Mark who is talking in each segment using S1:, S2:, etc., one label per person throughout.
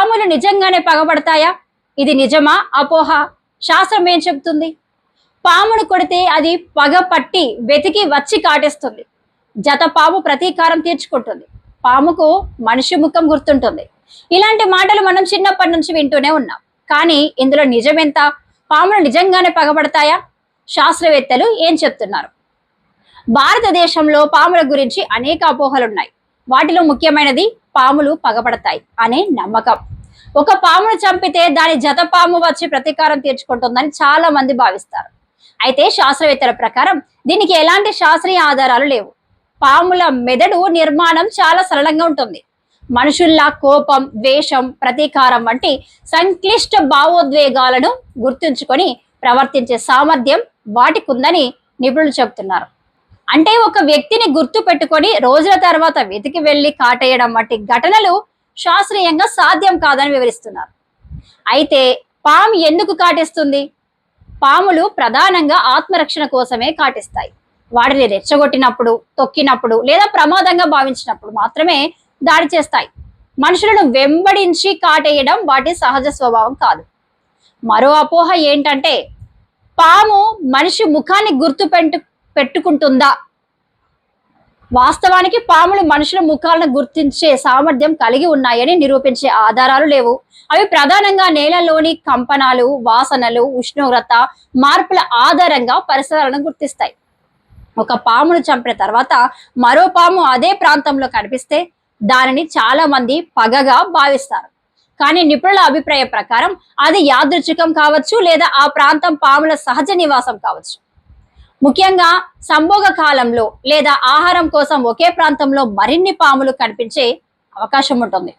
S1: పాములు నిజంగానే పగబడతాయా? ఇది నిజమా అపోహ? శాస్త్రం ఏం చెబుతుంది? పామును కొడితే అది పగ పట్టి వెతికి వచ్చి కాటేస్తుంది. జత పాము ప్రతీకారం తీర్చుకుంటుంది. పాముకు మనిషి ముఖం గుర్తుంటుంది. ఇలాంటి మాటలు మనం చిన్నప్పటి నుంచి వింటూనే ఉన్నాం. కానీ ఇందులో నిజమెంత? పాములు నిజంగానే పగబడతాయా? శాస్త్రవేత్తలు ఏం చెప్తున్నారు? భారతదేశంలో పాముల గురించి అనేక అపోహలున్నాయి. వాటిలో ముఖ్యమైనది పాములు పగబడతాయి అనే నమ్మకం. ఒక పామును చంపితే దాని జత పాము వచ్చి ప్రతీకారం తీర్చుకుంటుందని చాలా మంది భావిస్తారు. అయితే శాస్త్రవేత్తల ప్రకారం దీనికి ఎలాంటి శాస్త్రీయ ఆధారాలు లేవు. పాముల మెదడు నిర్మాణం చాలా సరళంగా ఉంటుంది. మనుషుల్లా కోపం, ద్వేషం, ప్రతీకారం వంటి సంక్లిష్ట భావోద్వేగాలను గుర్తుంచుకొని ప్రవర్తించే సామర్థ్యం వాటికి ఉందని నిపుణులు చెబుతున్నారు. అంటే ఒక వ్యక్తిని గుర్తు పెట్టుకొని రోజుల తర్వాత వెతికి వెళ్లి కాటేయడం వంటి ఘటనలు శాస్త్రీయంగా సాధ్యం కాదని వివరిస్తున్నారు. అయితే పాము ఎందుకు కాటేస్తుంది? పాములు ప్రధానంగా ఆత్మరక్షణ కోసమే కాటిస్తాయి. వాటిని రెచ్చగొట్టినప్పుడు, తొక్కినప్పుడు లేదా ప్రమాదంగా భావించినప్పుడు మాత్రమే దాడి చేస్తాయి. మనుషులను వెంబడించి కాటేయడం వాటి సహజ స్వభావం కాదు. మరో అపోహ ఏంటంటే పాము మనిషి ముఖాన్ని పెట్టుకుంటుందా? వాస్తవానికి పాములు మనుషుల ముఖాలను గుర్తించే సామర్థ్యం కలిగి ఉన్నాయని నిరూపించే ఆధారాలు లేవు. అవి ప్రధానంగా నేలలోని కంపనాలు, వాసనలు, ఉష్ణోగ్రత మార్పుల ఆధారంగా పరిసరాలను గుర్తిస్తాయి. ఒక పామును చంపిన తర్వాత మరో పాము అదే ప్రాంతంలో కనిపిస్తే దానిని చాలా మంది పగగా భావిస్తారు. కానీ నిపుణుల అభిప్రాయం ప్రకారం అది యాదృచ్ఛికం కావచ్చు, లేదా ఆ ప్రాంతం పాముల సహజ నివాసం కావచ్చు. ముఖ్యంగా సంభోగ కాలంలో లేదా ఆహారం కోసం ఒకే ప్రాంతంలో మరిన్ని పాములు కనిపించే అవకాశం ఉంటుంది.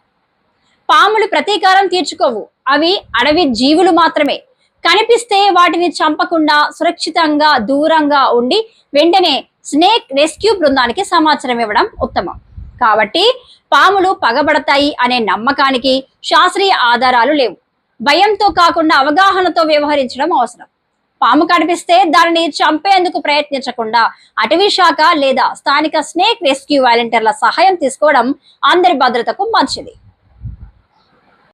S1: పాములు ప్రతీకారం తీర్చుకోవు. అవి అడవి జీవులు మాత్రమే. కనిపిస్తే వాటిని చంపకుండా సురక్షితంగా దూరంగా ఉండి వెంటనే స్నేక్ రెస్క్యూ బృందానికి సమాచారం ఇవ్వడం ఉత్తమం. కాబట్టి పాములు పగబడతాయి అనే నమ్మకానికి శాస్త్రీయ ఆధారాలు లేవు. భయంతో కాకుండా అవగాహనతో వ్యవహరించడం అవసరం. పాము కనిపిస్తే దానిని చంపేందుకు ప్రయత్నించకుండా అటవీ శాఖ లేదా స్థానిక స్నేక్ రెస్క్యూ వాలంటీర్ల సహాయం తీసుకోవడం అందరి భద్రతకు మంచిది.